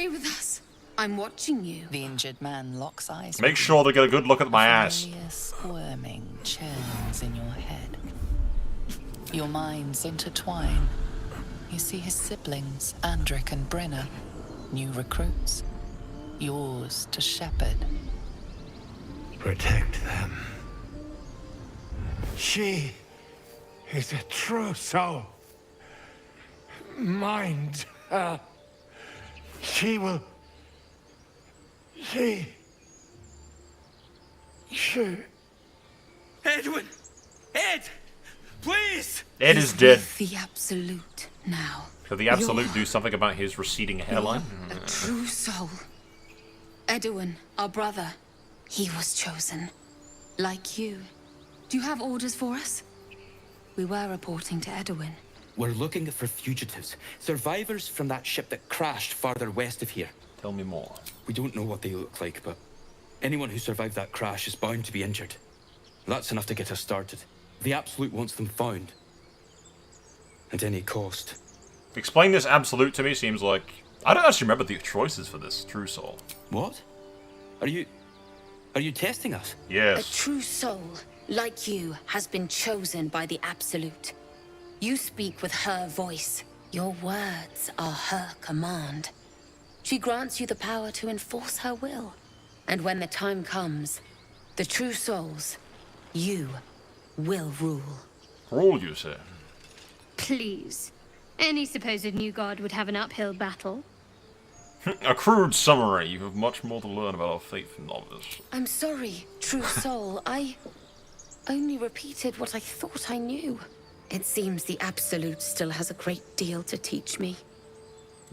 Stay with us. I'm watching you. The injured man locks eyes. Make sure to get a good look at my ass. Squirming churns in your head. Your minds intertwine. You see his siblings, Andric and Brenna, new recruits. Yours to shepherd. Protect them. She is a true soul. Mind her. She will... She... Edwin! Ed! Please! Ed is dead. The Absolute now. Could the Absolute do something about his receding hairline? A true soul. Edwin, our brother, he was chosen. Like you. Do you have orders for us? We were reporting to Edwin. We're looking for fugitives. Survivors from that ship that crashed farther west of here. Tell me more. We don't know what they look like, but anyone who survived that crash is bound to be injured. That's enough to get us started. The Absolute wants them found. At any cost. Explain this Absolute to me seems like... I don't actually remember the choices for this True Soul. What? Are you testing us? Yes. A true soul, like you, has been chosen by the Absolute. You speak with her voice. Your words are her command. She grants you the power to enforce her will. And when the time comes, the true souls, you will rule. Rule, you say? Please. Any supposed new god would have an uphill battle. A crude summary. You have much more to learn about our faith and novice. I'm sorry, true soul. I only repeated what I thought I knew. It seems the Absolute still has a great deal to teach me.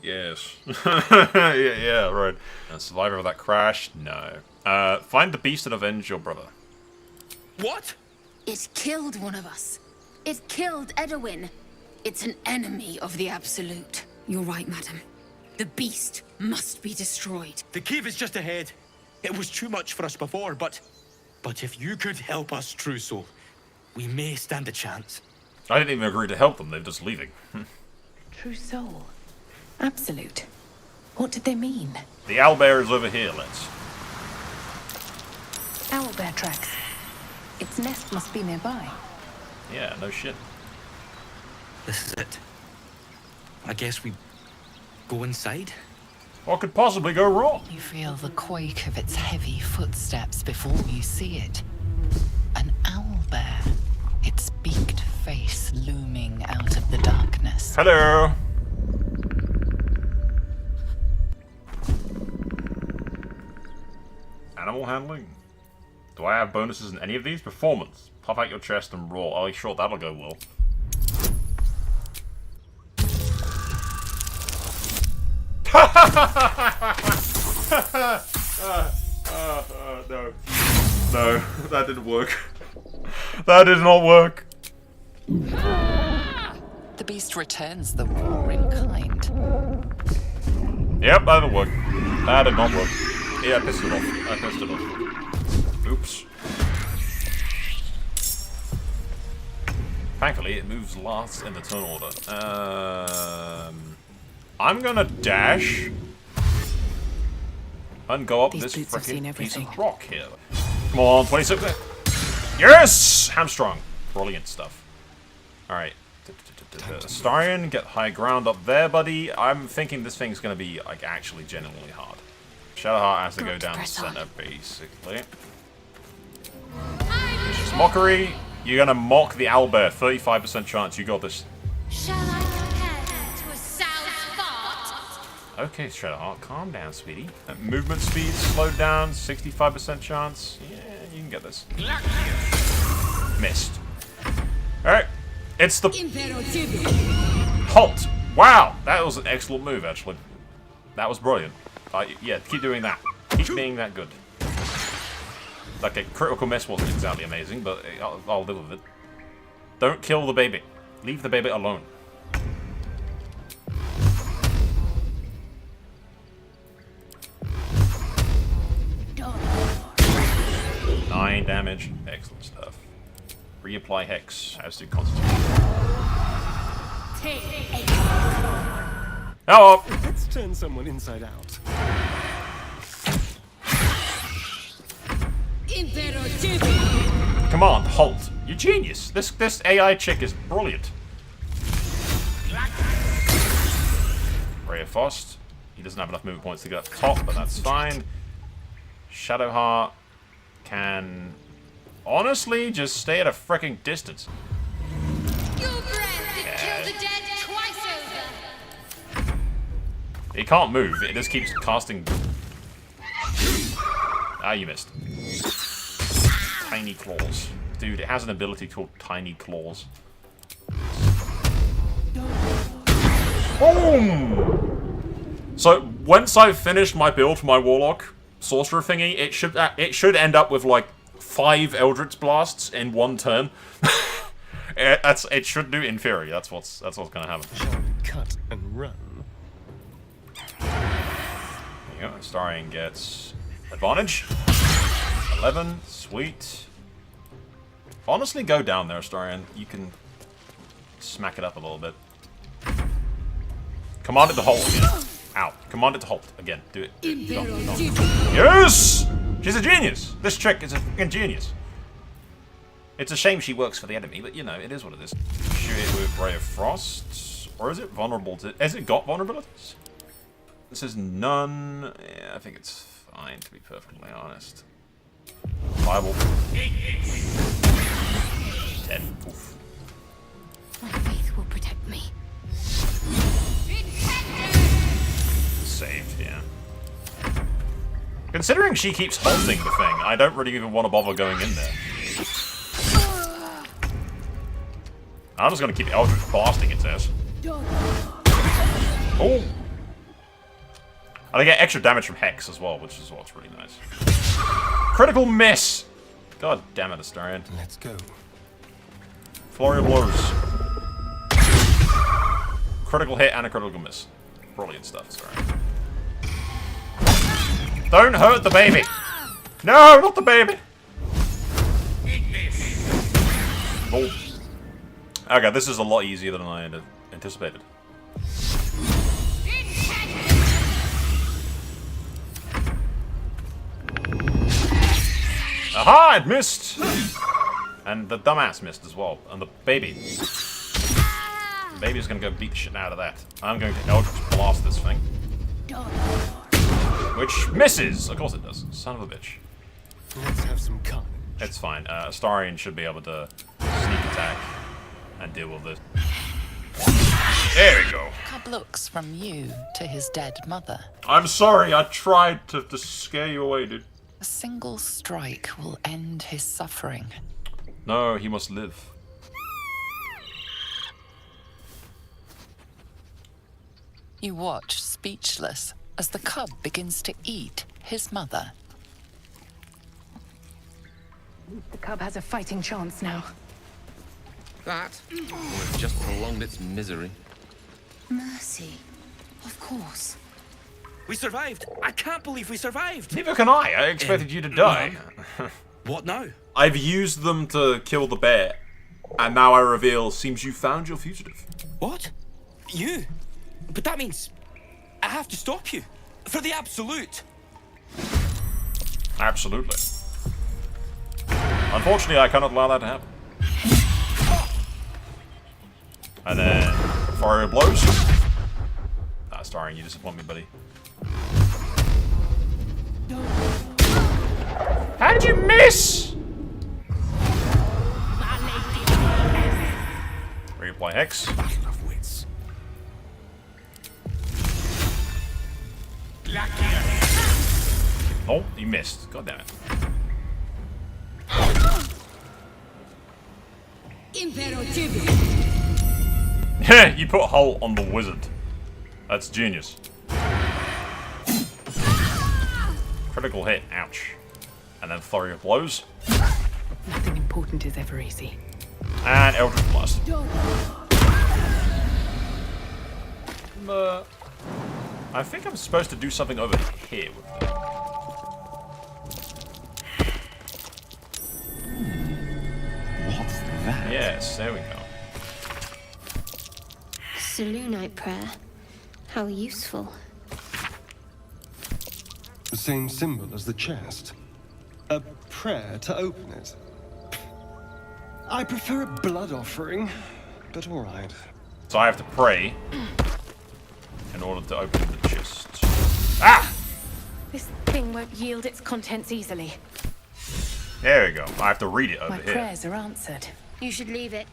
Yes. yeah, right. A survivor of that crash? No. Find the beast and avenge your brother. What? It killed one of us. It killed Edwin. It's an enemy of the Absolute. You're right, madam. The beast must be destroyed. The cave is just ahead. It was too much for us before, but if you could help us, True Soul, we may stand a chance. I didn't even agree to help them. They're just leaving. True soul. Absolute. What did they mean? The owlbear is over here, let's. Owlbear tracks. Its nest must be nearby. Yeah, no shit. This is it. I guess we go inside? What could possibly go wrong? You feel the quake of its heavy footsteps before you see it. An owlbear, its beaked face looming out of the darkness. Hello. Animal handling. Do I have bonuses in any of these? Performance. Puff out your chest and roar. Oh, sure, that'll go well. No. No, that didn't work. That did not work. The beast returns the roar in kind. Yep, that didn't work. That did not work. Yeah, I pissed it off. I pissed it off. Oops. Thankfully, it moves last in the turn order. I'm gonna dash and go up this freaking piece of rock here. Come on, 26. Yes! Hamstrung. Brilliant stuff. Alright. Starion, get high ground up there, buddy. I'm thinking this thing's gonna be, like, actually genuinely hard. Shadowheart has to go down the center, basically. Vicious Mockery. You're gonna mock the owlbear. 35% chance you got this. Shall I compare to a sow's fart? Okay, Shadowheart, calm down, sweetie. Movement speed slowed down, 65% chance. Yeah, you can get this. Missed. Alright, it's the... Halt! Wow, that was an excellent move, actually. That was brilliant. Yeah, keep doing that. Keep being that good. Like, a critical miss wasn't exactly amazing, but I'll live with it. Don't kill the baby. Leave the baby alone. Nine damage. Excellent stuff. Reapply Hex. As to Constitution. Oh! Let's turn someone inside out. Command, halt. You genius. This AI chick is brilliant. Ray of Frost. He doesn't have enough movement points to get up top, but that's fine. Shadowheart can honestly just stay at a freaking distance. Your breath that killed the dead twice over. It can't move. It just keeps casting. Ah, you missed. Tiny claws. Dude, it has an ability called Tiny Claws. Boom! So, once I've finished my build for my Warlock Sorcerer thingy, it should end up with, like, 5 Eldritch Blasts in one turn. It should do in theory. That's what's gonna happen. Shall we cut and run? There you go. Starion gets advantage. 11. Sweet. Honestly, go down there, Starion. You can smack it up a little bit. Command it to halt again. Ow. Command it to halt again. Do it. Come on. Yes! She's a genius. This chick is a freaking genius. It's a shame she works for the enemy, but you know, it is what it is. Shoot it with Ray of Frost. Or is it vulnerable to... Has it got vulnerabilities? This is none. Yeah, I think it's fine, to be perfectly honest. Fireball. 10. Oof. My faith will protect me. Saved, yeah. Considering she keeps halting the thing, I don't really even want to bother going in there. I'm just going to keep Eldritch blasting its ass. Oh! And I get extra damage from Hex as well, which is what's really nice. Critical miss! God damn it, Astarion. Let's go. Flurry of blows. Critical hit and a critical miss. Brilliant stuff, Astarion. Don't hurt the baby! No, not the baby! Oh. Okay, this is a lot easier than I had anticipated. Aha! It missed! And the dumbass missed as well. And the baby. The baby's gonna go beat the shit out of that. I'm going to Eldritch Blast this thing. Which misses! Of course it does. Son of a bitch. Let's have some carnage. It's fine. Astarion should be able to sneak attack and deal with this. There we go. Cub looks from you to his dead mother. I'm sorry, I tried to scare you away, dude. A single strike will end his suffering. No, he must live. You watch, speechless, as the cub begins to eat his mother. The cub has a fighting chance now. That would have just prolonged its misery. Mercy. Of course. We survived! I can't believe we survived! Neither can I. I expected you to die. What now? I've used them to kill the bear, and now I reveal, seems you found your fugitive. What? You? But that means I have to stop you. For the absolute. Absolutely. Unfortunately, I cannot allow that to happen. And then, Fire blows. Starring, you disappoint me, buddy. How did you miss? Reapply Hex. Battle of wits. Oh, you missed. God damn it. You put Hull on the wizard. That's genius. Critical hit. Ouch. And then Flurry of Blows. Nothing important is ever easy. And Eldritch Blast. I think I'm supposed to do something over here with them. What's that? Yes, there we go. Selûnite prayer. How useful. The same symbol as the chest. A prayer to open it. I prefer a blood offering, but all right. So I have to pray in order to open the chest. Ah! This thing won't yield its contents easily. There we go. I have to read it over My here. prayers are answered. You should leave it.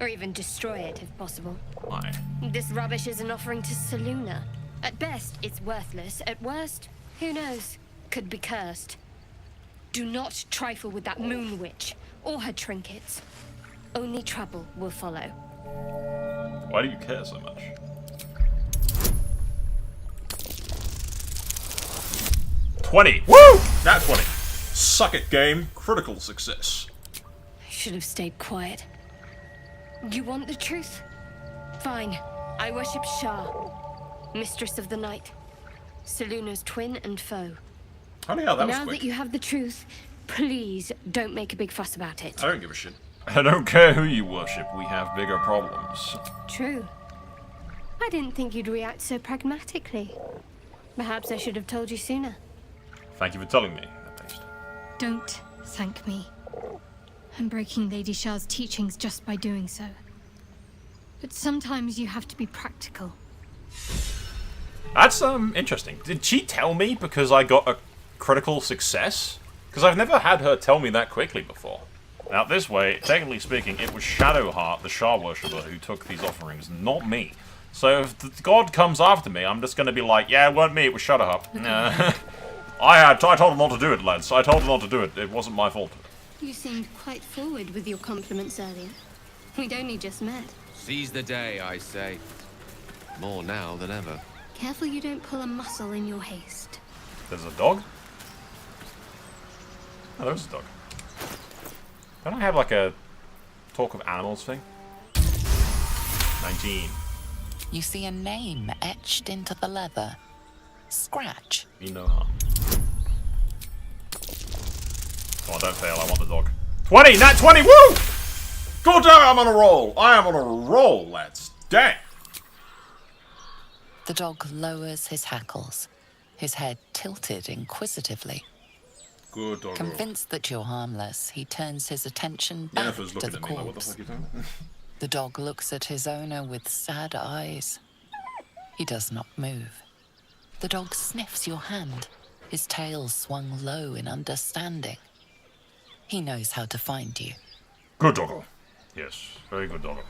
Or even destroy it, if possible. Why? This rubbish is an offering to Selûne. At best, it's worthless. At worst, who knows? Could be cursed. Do not trifle with that moon witch, or her trinkets. Only trouble will follow. Why do you care so much? $20. Woo! That's 20. Suck it, game. Critical success. I should have stayed quiet. You want the truth? Fine. I worship Shar, mistress of the night. Selûne's twin and foe. Holy hell, that was Now quick. that you have the truth, please don't make a big fuss about it. I don't give a shit. I don't care who you worship. We have bigger problems. True. I didn't think you'd react so pragmatically. Perhaps I should have told you sooner. Thank you for telling me, at least. Don't thank me. I'm breaking Lady Shar's teachings just by doing so. But sometimes you have to be practical. That's interesting. Did she tell me because I got a critical success? Because I've never had her tell me that quickly before. Now this way, technically speaking, it was Shadowheart, the Shar worshipper, who took these offerings, not me. So if the god comes after me, I'm just going to be like, yeah, it weren't me, it was Shadowheart. I told him not to do it, lads. I told him not to do it. It wasn't my fault. You seemed quite forward with your compliments earlier. We'd only just met. Seize the day, I say. More now than ever. Careful you don't pull a muscle in your haste. There's a dog? Oh, there's a dog. Don't I have like a talk of animals thing? 19. You see a name etched into the leather. Scratch. Me no harm. Come on, don't fail. I want the dog. 20! Nat 20! Woo! God damn it, I'm on a roll! I am on a roll, lads. Dang! The dog lowers his hackles, his head tilted inquisitively. Good dog. Convinced that you're harmless, he turns his attention back Jennifer's to looking the at me like, what the corpse. fuck are you doing? The dog looks at his owner with sad eyes. He does not move. The dog sniffs your hand, his tail swung low in understanding. He knows how to find you. Good doggo. Yes, very good doggo.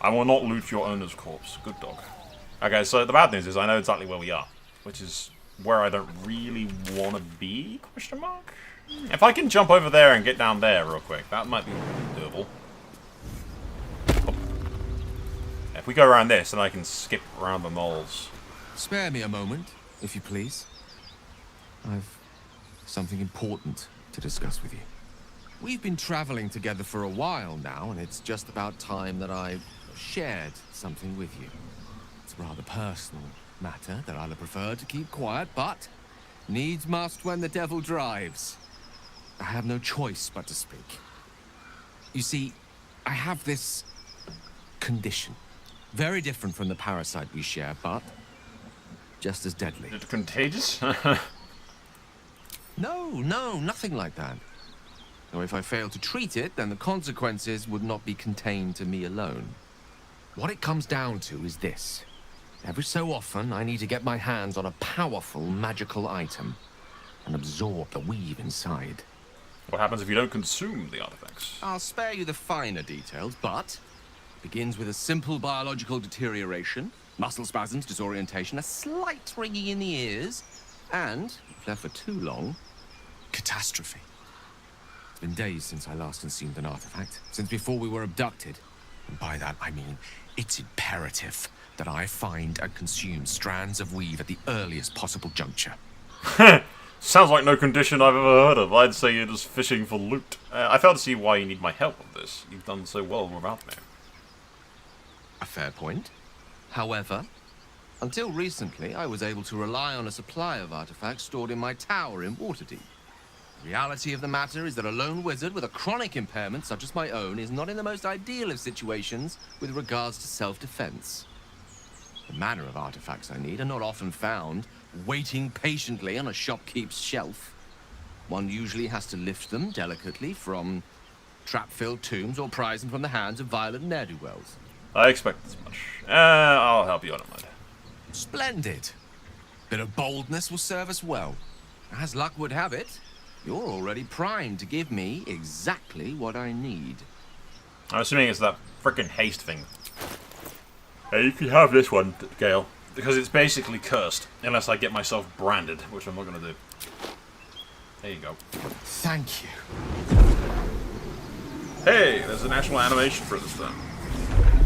I will not loot your owner's corpse. Good dog. Okay, so the bad news is I know exactly where we are, which is where I don't really want to be, question mark? If I can jump over there and get down there real quick, that might be doable. Oh. If we go around this, then I can skip around the moles. Spare me a moment, if you please. I've something important to discuss with you. We've been traveling together for a while now, and it's just about time that I shared something with you. It's a rather personal matter that I'd have preferred to keep quiet, but needs must when the devil drives. I have no choice but to speak. You see, I have this condition. Very different from the parasite we share, but just as deadly. Is it contagious? No, nothing like that. Though if I fail to treat it, then the consequences would not be contained to me alone. What it comes down to is this. Every so often, I need to get my hands on a powerful magical item and absorb the weave inside. What happens if you don't consume the artifacts? I'll spare you the finer details, but it begins with a simple biological deterioration, muscle spasms, disorientation, a slight ringing in the ears, and, if left for too long, catastrophe. It's been days since I last consumed an artifact, since before we were abducted. And by that, I mean it's imperative that I find and consume strands of weave at the earliest possible juncture. Sounds like no condition I've ever heard of. I'd say you're just fishing for loot. I fail to see why you need my help with this. You've done so well without me. A fair point. However, until recently, I was able to rely on a supply of artifacts stored in my tower in Waterdeep. The reality of the matter is that a lone wizard with a chronic impairment such as my own is not in the most ideal of situations with regards to self-defense. The manner of artifacts I need are not often found, waiting patiently on a shopkeep's shelf. One usually has to lift them delicately from trap-filled tombs or prise them from the hands of violent ne'er-do-wells. I expect as much. I'll help you, I don't mind. Splendid. Bit of boldness will serve us well. As luck would have it, you're already primed to give me exactly what I need. I'm assuming it's that frickin' haste thing. Hey, you can have this one, Gale. Because it's basically cursed, unless I get myself branded, which I'm not gonna do. There you go. Thank you. Hey, there's an actual animation for this thing.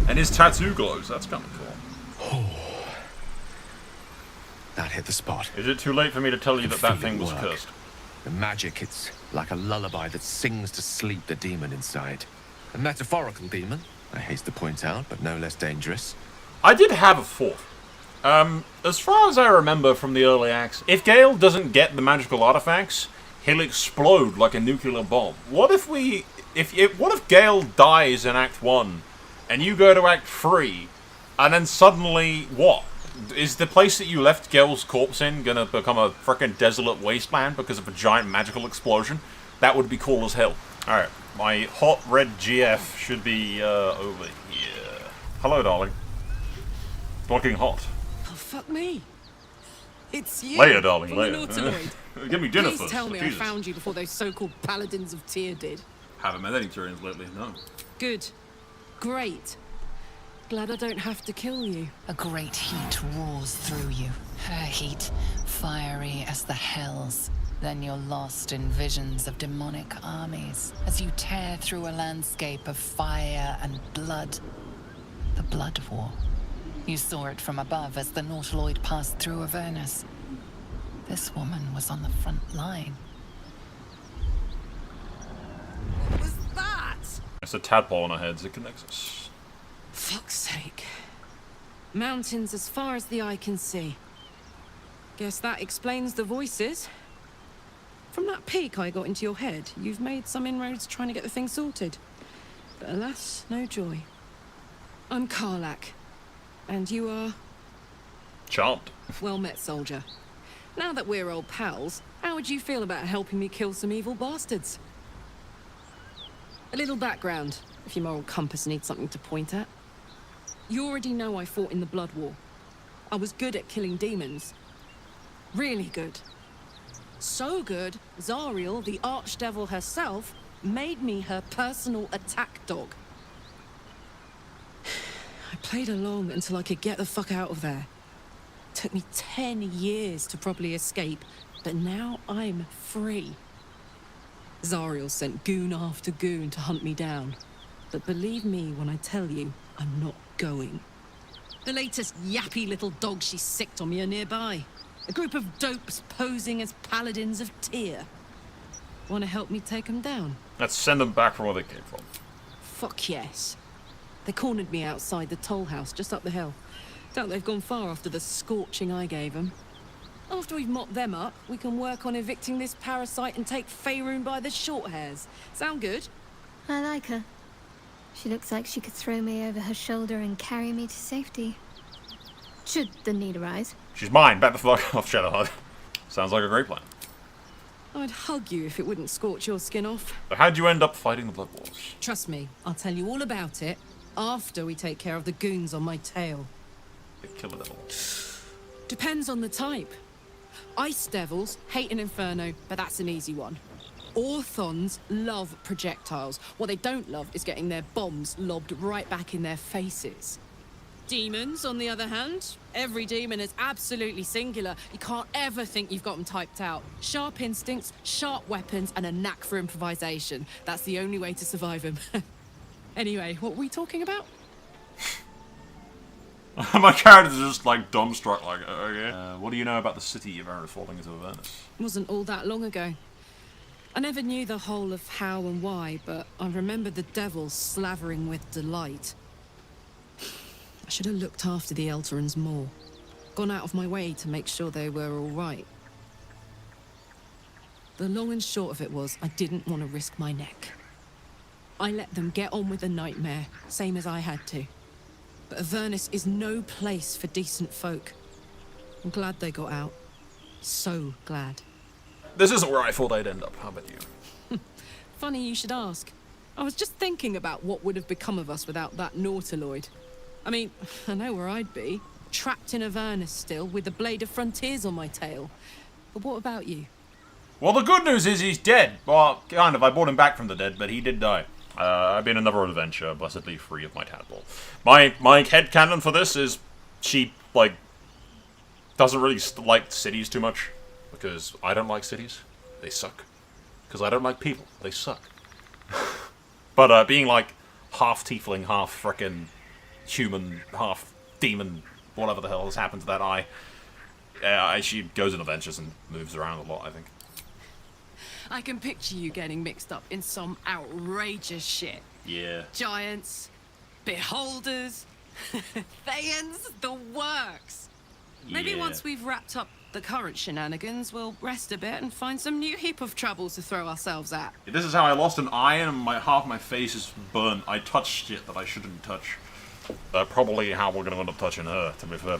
And his tattoo glows, that's kinda cool. That hit the spot. Is it too late for me to tell you that that thing was cursed? The magic, it's like a lullaby that sings to sleep the demon inside. A metaphorical demon, I haste to point out, but no less dangerous. I did have a thought. As far as I remember from the early acts, if Gale doesn't get the magical artifacts, he'll explode like a nuclear bomb. What if what if Gale dies in Act 1, and you go to Act 3, and then suddenly, what? Is the place that you left Gale's corpse in gonna become a frickin' desolate wasteland because of a giant magical explosion? That would be cool as hell. Alright, my hot red GF should be over here. Hello, darling. It's looking hot. Oh, fuck me. It's you. Later, darling, from later. the Nautiloid. Give me dinner Please first. tell me Jesus. I found you before those so-called paladins of Tyr did. Haven't met any Tyrians lately, no. Good. Great. Glad I don't have to kill you. A great heat roars through you. Her heat, fiery as the hells. Then you're lost in visions of demonic armies as you tear through a landscape of fire and blood. The Blood War. You saw it from above as the Nautiloid passed through Avernus. This woman was on the front line. What was that? It's a tadpole on our heads, it connects us. Fuck's sake. Mountains as far as the eye can see. Guess that explains the voices. From that peek I got into your head, you've made some inroads trying to get the thing sorted. But alas, no joy. I'm Karlach. And you are? Charmed. Well met, soldier. Now that we're old pals, how would you feel about helping me kill some evil bastards? A little background, if your moral compass needs something to point at. You already know I fought in the Blood War. I was good at killing demons. Really good. So good, Zariel, the Archdevil herself, made me her personal attack dog. I played along until I could get the fuck out of there. Took me 10 years to properly escape, but now I'm free. Zariel sent goon after goon to hunt me down. But believe me when I tell you, I'm not going. The latest yappy little dogs she sicked on me are nearby. A group of dopes posing as paladins of Tyr. Want to help me take them down? Let's send them back from where they came from. Fuck yes. They cornered me outside the toll house just up the hill. Doubt they've gone far after the scorching I gave them. After we've mopped them up, we can work on evicting this parasite and take Faerun by the short hairs. Sound good? I like her. She looks like she could throw me over her shoulder and carry me to safety. Should the need arise. She's mine. Back the fuck off, Shadowheart. Sounds like a great plan. I'd hug you if it wouldn't scorch your skin off. But how'd you end up fighting the Blood Wars? Trust me, I'll tell you all about it after we take care of the goons on my tail. The Killer Devil. Depends on the type. Ice devils hate an inferno, but that's an easy one. Orthons love projectiles. What they don't love is getting their bombs lobbed right back in their faces. Demons, on the other hand, every demon is absolutely singular. You can't ever think you've got them typed out. Sharp instincts, sharp weapons, and a knack for improvisation. That's the only way to survive them. Anyway, what were we talking about? My character's just like dumbstruck, like, okay. What do you know about the city of Avernus falling into Avernus? Wasn't all that long ago. I never knew the whole of how and why, but I remember the devils slavering with delight. I should have looked after the Elterans more. Gone out of my way to make sure they were all right. The long and short of it was, I didn't want to risk my neck. I let them get on with the nightmare, same as I had to. But Avernus is no place for decent folk. I'm glad they got out. So glad. This isn't where I thought I'd end up. How about you? Funny you should ask. I was just thinking about what would have become of us without that Nautiloid. I mean, I know where I'd be. Trapped in Avernus still, with the Blade of Frontiers on my tail. But what about you? Well, the good news is he's dead. Well, kind of. I brought him back from the dead, but he did die. I've been another adventure, blessedly free of my tadpole. My headcanon for this is she, like, doesn't really like cities too much. Because I don't like cities. They suck. Because I don't like people. They suck. But being, like, half tiefling, half frickin' human, half demon, whatever the hell has happened to that eye, she goes in adventures and moves around a lot, I think. I can picture you getting mixed up in some outrageous shit. Yeah. Giants, beholders, Thayans, the works. Maybe Yeah. once we've wrapped up the current shenanigans, we'll rest a bit and find some new heap of troubles to throw ourselves at. This is how I lost an eye and half my face is burnt. I touched shit that I shouldn't touch. Probably how we're gonna end up touching her, to be fair.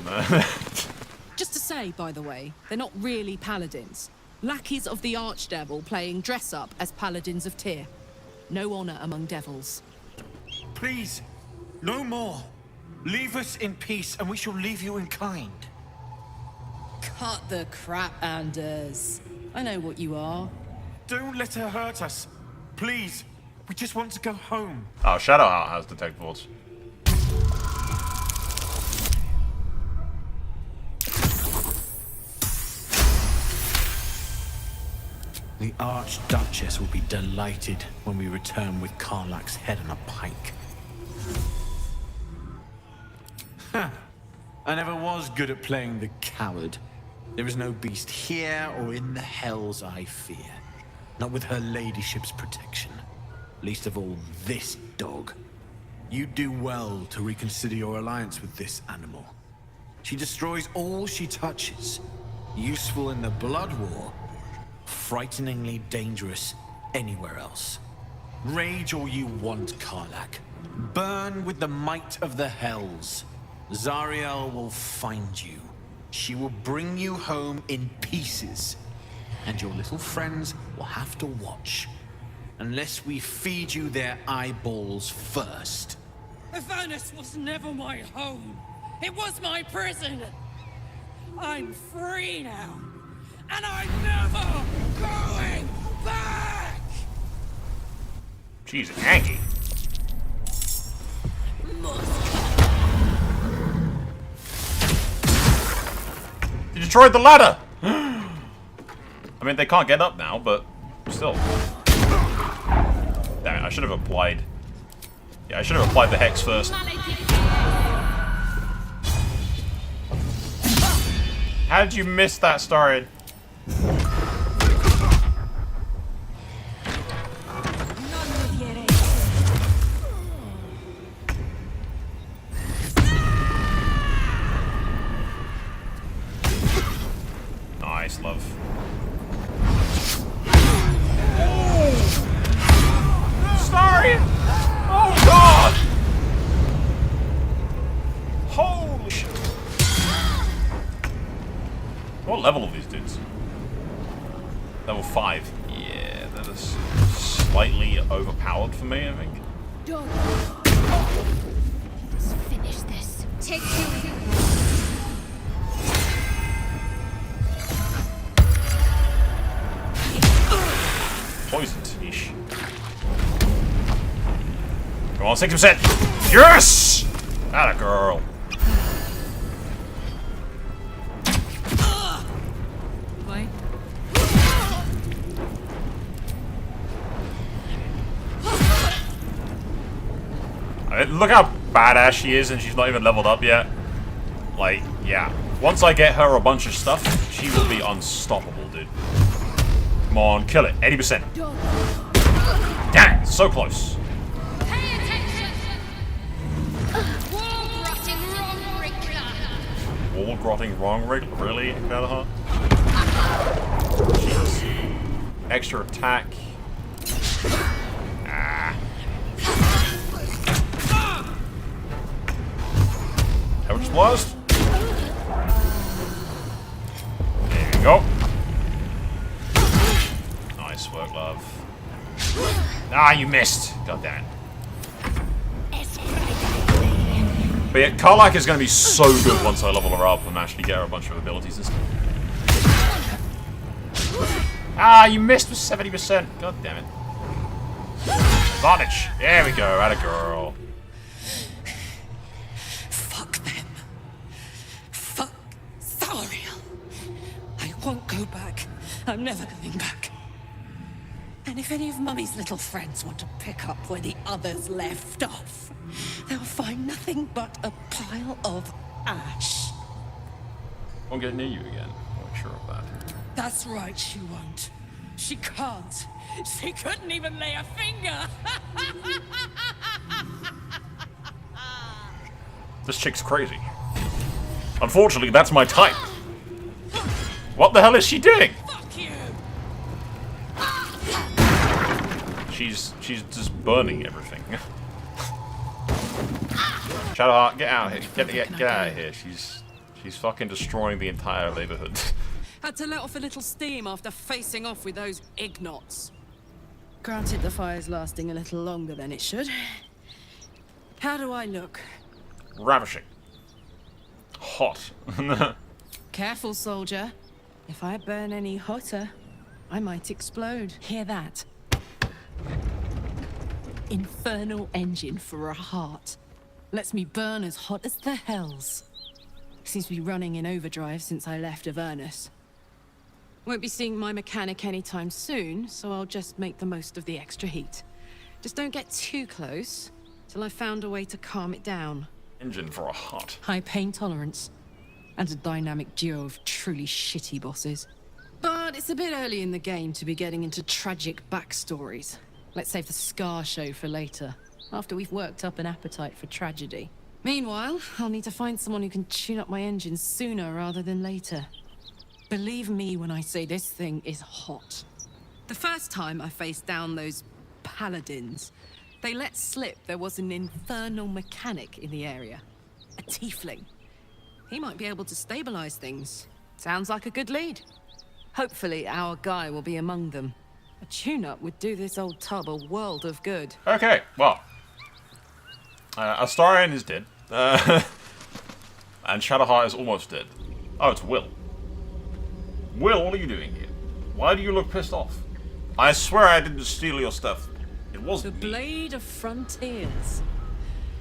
Just to say, by the way, they're not really paladins. Lackeys of the Archdevil playing dress-up as paladins of Tyr. No honor among devils. Please, no more. Leave us in peace, and we shall leave you in kind. Cut the crap, Anders. I know what you are. Don't let her hurt us. Please, we just want to go home. Oh, Shadowheart has detect voice. The Archduchess will be delighted when we return with Karlach's head on a pike. Ha! I never was good at playing the coward. There is no beast here or in the hells I fear. Not with her ladyship's protection. Least of all, this dog. You do well to reconsider your alliance with this animal. She destroys all she touches. Useful in the blood war. Frighteningly dangerous anywhere else. Rage all you want, Karlach. Burn with the might of the hells. Zariel will find you. She will bring you home in pieces. And your little friends will have to watch. Unless we feed you their eyeballs first. Avernus was never my home. It was my prison. I'm free now. And I'm never going back! She's angry. You destroyed the ladder! I mean, they can't get up now, but still. Damn it, I should have applied. Yeah, I should have applied the hex first. How did you miss that, Starred? Nice, love. Sorry! Oh god! Holy shit. What level are these dudes? Level 5. Yeah, that is slightly overpowered for me, I think. Let's finish this. Take two. Poisoned-ish. Come on, 6%! Yes! Atta girl. Look how badass she is, and she's not even leveled up yet. Like, yeah. Once I get her a bunch of stuff, she will be unstoppable, dude. Come on, kill it. 80%. Damn it, so close. Pay attention! Wall-grotting wrong wriggler! Wall-grotting wrong wriggler? Really, Karlach? Jesus. Extra attack. Ah. closed. There you go. Nice work, love. Ah, you missed. God damn it. But yeah, Karlach is going to be so good once I level her up and actually get her a bunch of abilities and stuff. Ah, you missed with 70%. God damn it. Advantage. There we go. Atta girl. Fuck them. Fuck Zariel. I won't go back. I'm never going back. And if any of Mummy's little friends want to pick up where the others left off, they'll find nothing but a pile of ash. Won't get near you again. I'm not sure of that. That's right, she won't. She can't. She couldn't even lay a finger. This chick's crazy. Unfortunately, that's my type. What the hell is she doing? Fuck you. She's just burning everything. Shadowheart, get out of here. Get out of here. She's fucking destroying the entire neighborhood. Had to let off a little steam after facing off with those ignots. Granted, the fire's lasting a little longer than it should. How do I look? Ravishing. Hot. Careful, soldier. If I burn any hotter, I might explode. Hear that? Infernal engine for a heart. Lets me burn as hot as the hells. Seems to be running in overdrive since I left Avernus. Won't be seeing my mechanic anytime soon, so I'll just make the most of the extra heat. Just don't get too close, till I've found a way to calm it down. Engine for a heart. High pain tolerance, and a dynamic duo of truly shitty bosses. But it's a bit early in the game to be getting into tragic backstories. Let's save the Scar show for later, after we've worked up an appetite for tragedy. Meanwhile, I'll need to find someone who can tune up my engines sooner rather than later. Believe me when I say this thing is hot. The first time I faced down those paladins, they let slip there was an infernal mechanic in the area. A tiefling. He might be able to stabilize things. Sounds like a good lead. Hopefully our guy will be among them. A tune-up would do this old tub a world of good. Okay, well. Astarion is dead. And Shadowheart is almost dead. Oh, it's Will. Will, what are you doing here? Why do you look pissed off? I swear I didn't steal your stuff. It wasn't The Blade of Frontiers.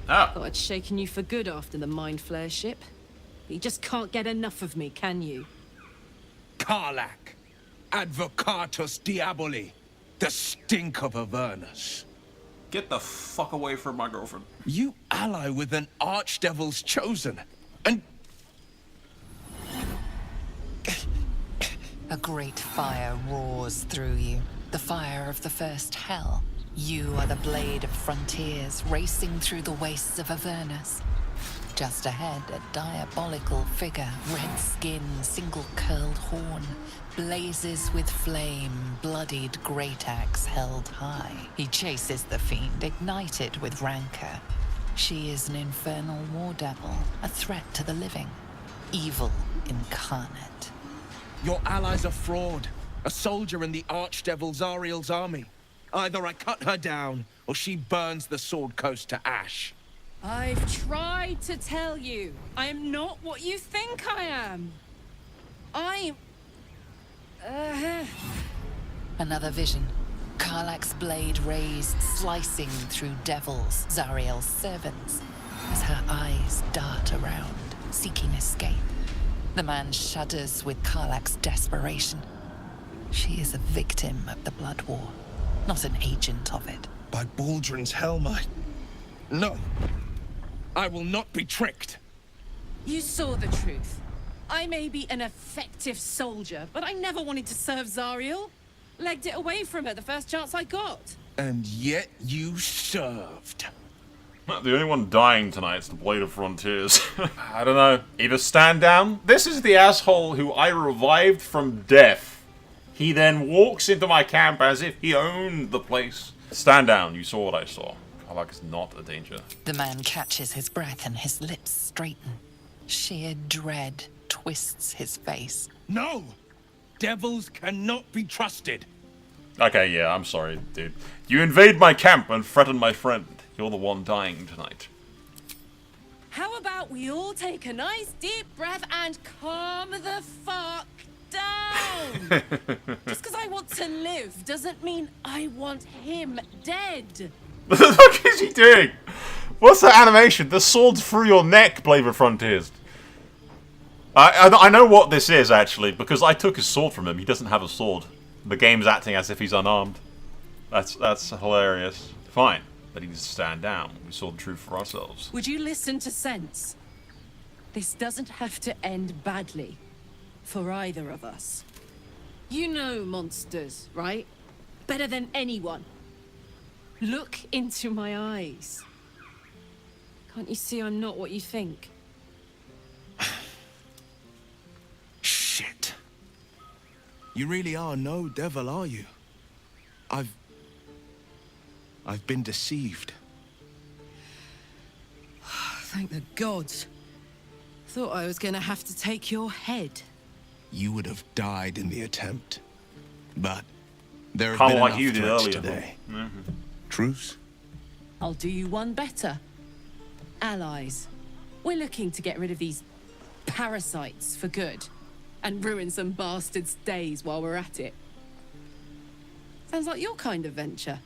Ah. Thought I'd shaken you for good after the Mind Flare ship. You just can't get enough of me, can you? Karlach, Advocatus Diaboli, the stink of Avernus. Get the fuck away from my girlfriend. You ally with an Archdevil's chosen, and... A great fire roars through you. The fire of the first hell. You are the Blade of Frontiers, racing through the wastes of Avernus. Just ahead, a diabolical figure, red skin, single-curled horn, blazes with flame, bloodied great axe held high. He chases the fiend, ignited with rancor. She is an infernal war devil, a threat to the living. Evil incarnate. Your ally's a fraud, a soldier in the Archdevil Zariel's army. Either I cut her down, or she burns the Sword Coast to ash. I've tried to tell you, I am not what you think I am. Another vision. Karlach's blade raised, slicing through devils, Zariel's servants, as her eyes dart around, seeking escape. The man shudders with Karlach's desperation. She is a victim of the Blood War, not an agent of it. By Baldrin's helm, No. I will not be tricked. You saw the truth. I may be an effective soldier, but I never wanted to serve Zariel. Legged it away from her the first chance I got. And yet you served. The only one dying tonight's the Blade of Frontiers. I don't know. Either stand down. This is the asshole who I revived from death. He then walks into my camp as if he owned the place. Stand down. You saw what I saw. Karlach is not a danger. The man catches his breath and his lips straighten. Sheer dread twists his face. No! Devils cannot be trusted. Okay, yeah, I'm sorry, dude. You invade my camp and threaten my friend. You're the one dying tonight. How about we all take a nice deep breath and calm the fuck down? Just because I want to live doesn't mean I want him dead. What the fuck is he doing? What's that animation? The sword's through your neck, Blade of Frontiers. I know what this is, actually, because I took his sword from him. He doesn't have a sword. The game's acting as if he's unarmed. That's hilarious. Fine. But he needs to stand down. We saw the truth for ourselves. Would you listen to sense? This doesn't have to end badly. For either of us. You know monsters, right? Better than anyone. Look into my eyes. Can't you see I'm not what you think? Shit. You really are no devil, are you? I've been deceived. Thank the gods. Thought I was gonna have to take your head. You would have died in the attempt. But there have Kind been of like enough you did threats earlier. today. Mm-hmm. Truce? I'll do you one better. Allies. We're looking to get rid of these parasites for good. And ruin some bastards' days while we're at it. Sounds like your kind of venture.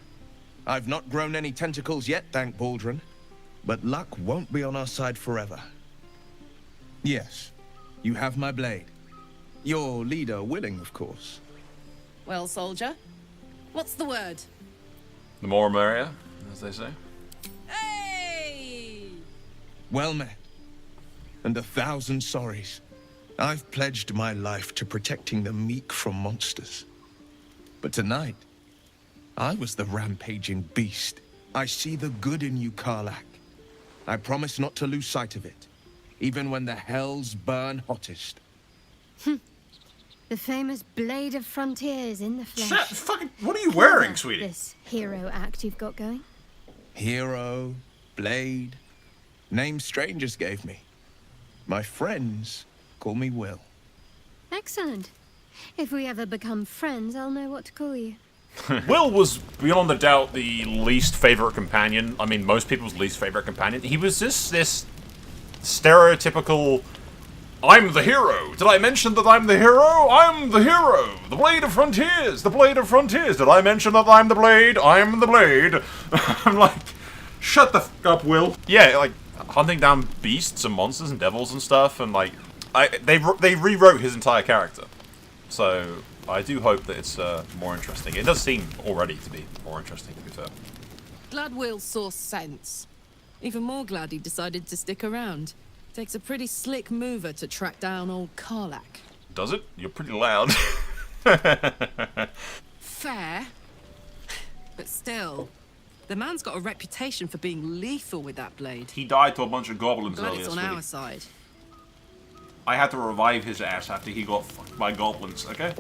I've not grown any tentacles yet, thank Baldrin. But luck won't be on our side forever. Yes, you have my blade. Your leader willing, of course. Well, soldier, what's the word? The more merrier, as they say. Hey! Well met. And 1,000 sorries. I've pledged my life to protecting the meek from monsters. But tonight, I was the rampaging beast. I see the good in you, Karlach. I promise not to lose sight of it, even when the hells burn hottest. The famous Blade of Frontiers in the flesh. What are you wearing, sweetie? This hero act you've got going. Hero, blade, names strangers gave me. My friends call me Will. Excellent. If we ever become friends, I'll know what to call you. Will was, beyond a doubt, the least favorite companion. I mean, most people's least favorite companion. He was just this stereotypical, I'm the hero. Did I mention that I'm the hero? I'm the hero. The Blade of Frontiers. The Blade of Frontiers. Did I mention that I'm the Blade? I'm the Blade. I'm like, shut the f up, Will. Yeah, like, hunting down beasts and monsters and devils and stuff, and like, they rewrote his entire character. So I do hope that it's more interesting. It does seem already to be more interesting, to be fair. Glad Will saw sense. Even more glad he decided to stick around. Takes a pretty slick mover to track down old Karlach. Does it? You're pretty loud. Fair. But still, the man's got a reputation for being lethal with that blade. He died to a bunch of goblins Glad earlier. it's on our side. I had to revive his ass after he got fucked by goblins, okay?